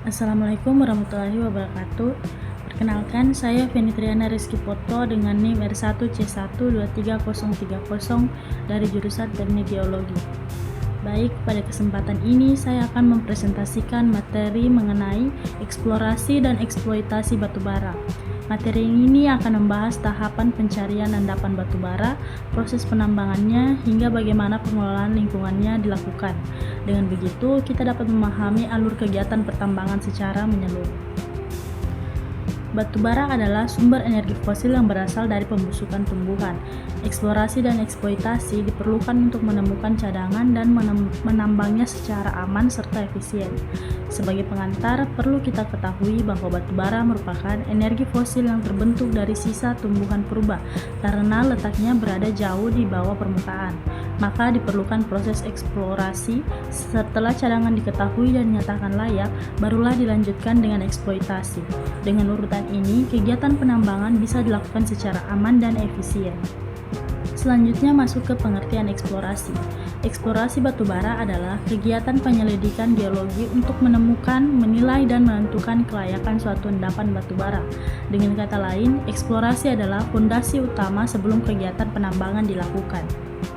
Assalamualaikum warahmatullahi wabarakatuh. Perkenalkan, saya Fenitriana Rizky Poto dengan NIM R1C1230030 dari jurusan Teknik Geologi. Baik, pada kesempatan ini saya akan mempresentasikan materi mengenai eksplorasi dan eksploitasi batubara. Materi ini akan membahas tahapan pencarian endapan batubara, proses penambangannya, hingga bagaimana pengelolaan lingkungannya dilakukan. Dengan begitu, kita dapat memahami alur kegiatan pertambangan secara menyeluruh. Batubara adalah sumber energi fosil yang berasal dari pembusukan tumbuhan. Eksplorasi dan eksploitasi diperlukan untuk menemukan cadangan dan menambangnya secara aman serta efisien. Sebagai pengantar, perlu kita ketahui bahwa batubara merupakan energi fosil yang terbentuk dari sisa tumbuhan purba karena letaknya berada jauh di bawah permukaan. Maka diperlukan proses eksplorasi. Setelah cadangan diketahui dan dinyatakan layak, barulah dilanjutkan dengan eksploitasi. Dengan urutan ini, kegiatan penambangan bisa dilakukan secara aman dan efisien. Selanjutnya masuk ke pengertian eksplorasi. Eksplorasi batubara adalah kegiatan penyelidikan geologi untuk menemukan, menilai, dan menentukan kelayakan suatu endapan batubara. Dengan kata lain, eksplorasi adalah fondasi utama sebelum kegiatan penambangan dilakukan.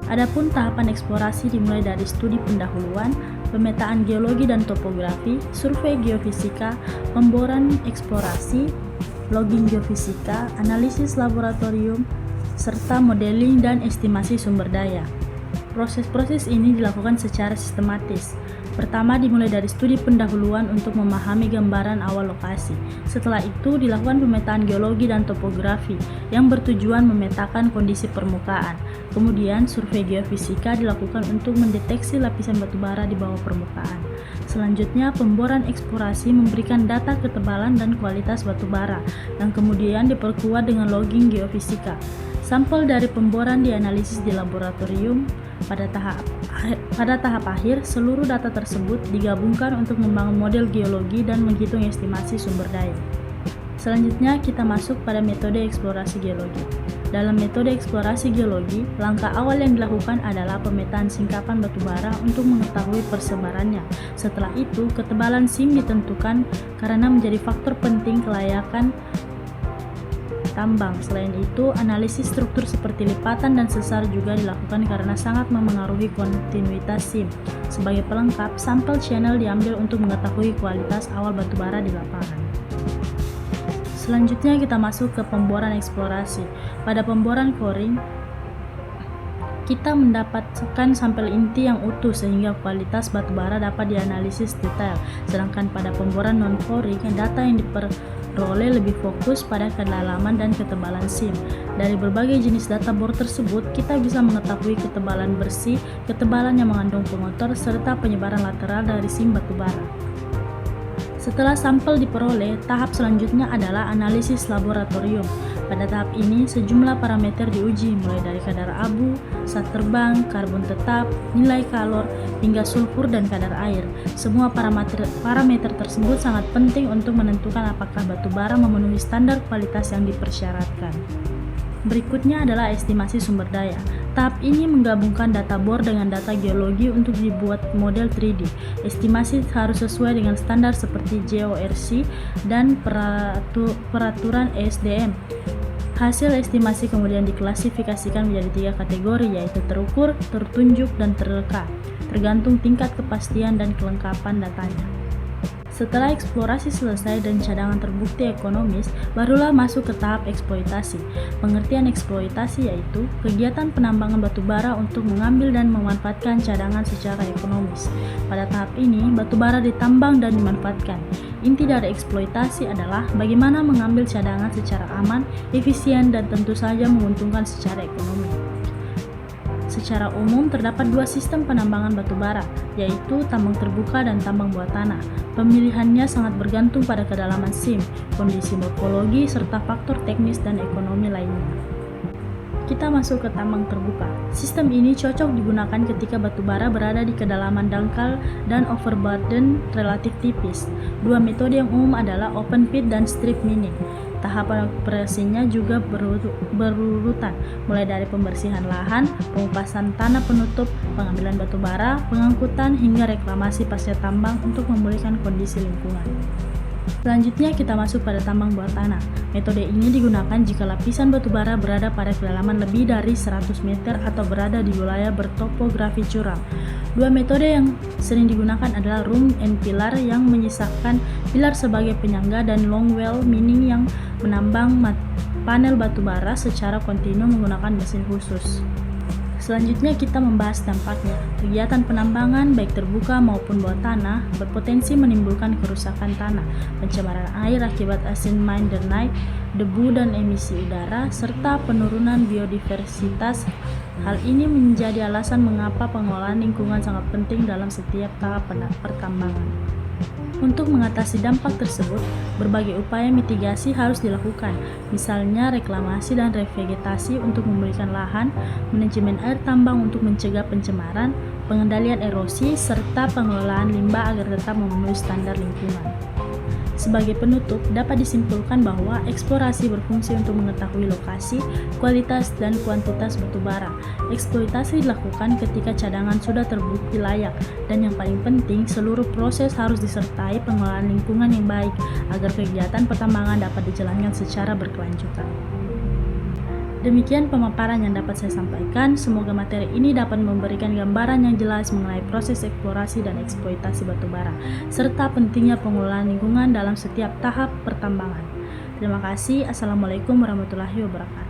Adapun tahapan eksplorasi dimulai dari studi pendahuluan, pemetaan geologi dan topografi, survei geofisika, pemboran eksplorasi, logging geofisika, analisis laboratorium, serta modeling dan estimasi sumber daya. Proses-proses ini dilakukan secara sistematis. Pertama, dimulai dari studi pendahuluan untuk memahami gambaran awal lokasi. Setelah itu, dilakukan pemetaan geologi dan topografi yang bertujuan memetakan kondisi permukaan. Kemudian, survei geofisika dilakukan untuk mendeteksi lapisan batubara di bawah permukaan. Selanjutnya, pemboran eksplorasi memberikan data ketebalan dan kualitas batubara, yang kemudian diperkuat dengan logging geofisika. Sampel dari pemboran dianalisis di laboratorium. Pada tahap akhir, seluruh data tersebut digabungkan untuk membangun model geologi dan menghitung estimasi sumber daya. Selanjutnya, kita masuk pada metode eksplorasi geologi. Dalam metode eksplorasi geologi, langkah awal yang dilakukan adalah pemetaan singkapan batubara untuk mengetahui persebarannya. Setelah itu, ketebalan SIM ditentukan karena menjadi faktor penting kelayakan tambang. Selain itu, analisis struktur seperti lipatan dan sesar juga dilakukan karena sangat memengaruhi kontinuitas SIM. Sebagai pelengkap, sampel channel diambil untuk mengetahui kualitas awal batubara di lapangan. Selanjutnya kita masuk ke pemboran eksplorasi. Pada pemboran coring, kita mendapatkan sampel inti yang utuh sehingga kualitas batubara dapat dianalisis detail. Sedangkan pada pemboran non-coring, data yang diperoleh lebih fokus pada kedalaman dan ketebalan SIM. Dari berbagai jenis data bor tersebut, kita bisa mengetahui ketebalan bersih, ketebalan yang mengandung pengotor, serta penyebaran lateral dari SIM batubara. Setelah sampel diperoleh, tahap selanjutnya adalah analisis laboratorium. Pada tahap ini, sejumlah parameter diuji, mulai dari kadar abu, saat terbang, karbon tetap, nilai kalor, hingga sulfur dan kadar air. Semua parameter tersebut sangat penting untuk menentukan apakah batubara memenuhi standar kualitas yang dipersyaratkan. Berikutnya adalah estimasi sumber daya. Tahap ini menggabungkan data bor dengan data geologi untuk dibuat model 3D. Estimasi harus sesuai dengan standar seperti JORC dan peraturan ESDM. Hasil estimasi kemudian diklasifikasikan menjadi 3 kategori, yaitu terukur, tertunjuk, dan terreka, tergantung tingkat kepastian dan kelengkapan datanya. Setelah eksplorasi selesai dan cadangan terbukti ekonomis, barulah masuk ke tahap eksploitasi. Pengertian eksploitasi yaitu kegiatan penambangan batubara untuk mengambil dan memanfaatkan cadangan secara ekonomis. Pada tahap ini, batubara ditambang dan dimanfaatkan. Inti dari eksploitasi adalah bagaimana mengambil cadangan secara aman, efisien, dan tentu saja menguntungkan secara ekonomi. Secara umum, terdapat 2 sistem penambangan batubara, yaitu tambang terbuka dan tambang bawah tanah. Pemilihannya sangat bergantung pada kedalaman SIM, kondisi morfologi, serta faktor teknis dan ekonomi lainnya. Kita masuk ke tambang terbuka. Sistem ini cocok digunakan ketika batubara berada di kedalaman dangkal dan overburden relatif tipis. 2 metode yang umum adalah open pit dan strip mining. Tahapan operasinya juga berurutan, mulai dari pembersihan lahan, pengupasan tanah penutup, pengambilan batu bara, pengangkutan, hingga reklamasi pasca tambang untuk memulihkan kondisi lingkungan. Selanjutnya kita masuk pada tambang bawah tanah. Metode ini digunakan jika lapisan batu bara berada pada kedalaman lebih dari 100 meter atau berada di wilayah bertopografi curam. Dua metode yang sering digunakan adalah room and pillar yang menyisakan pilar sebagai penyangga dan longwell mining yang menambang panel batu bara secara kontinu menggunakan mesin khusus. Selanjutnya kita membahas dampaknya. Kegiatan penambangan baik terbuka maupun bawah tanah berpotensi menimbulkan kerusakan tanah, pencemaran air akibat asin mindernite, debu dan emisi udara, serta penurunan biodiversitas. Hal ini menjadi alasan mengapa pengelolaan lingkungan sangat penting dalam setiap tahap pertambangan. Untuk mengatasi dampak tersebut, berbagai upaya mitigasi harus dilakukan, misalnya reklamasi dan revegetasi untuk memulihkan lahan, manajemen air tambang untuk mencegah pencemaran, pengendalian erosi, serta pengelolaan limbah agar tetap memenuhi standar lingkungan. Sebagai penutup, dapat disimpulkan bahwa eksplorasi berfungsi untuk mengetahui lokasi, kualitas, dan kuantitas batu bara. Eksploitasi dilakukan ketika cadangan sudah terbukti layak, dan yang paling penting, seluruh proses harus disertai pengelolaan lingkungan yang baik agar kegiatan pertambangan dapat dijalankan secara berkelanjutan. Demikian pemaparan yang dapat saya sampaikan. Semoga materi ini dapat memberikan gambaran yang jelas mengenai proses eksplorasi dan eksploitasi batu bara, serta pentingnya pengelolaan lingkungan dalam setiap tahap pertambangan. Terima kasih. Assalamualaikum warahmatullahi wabarakatuh.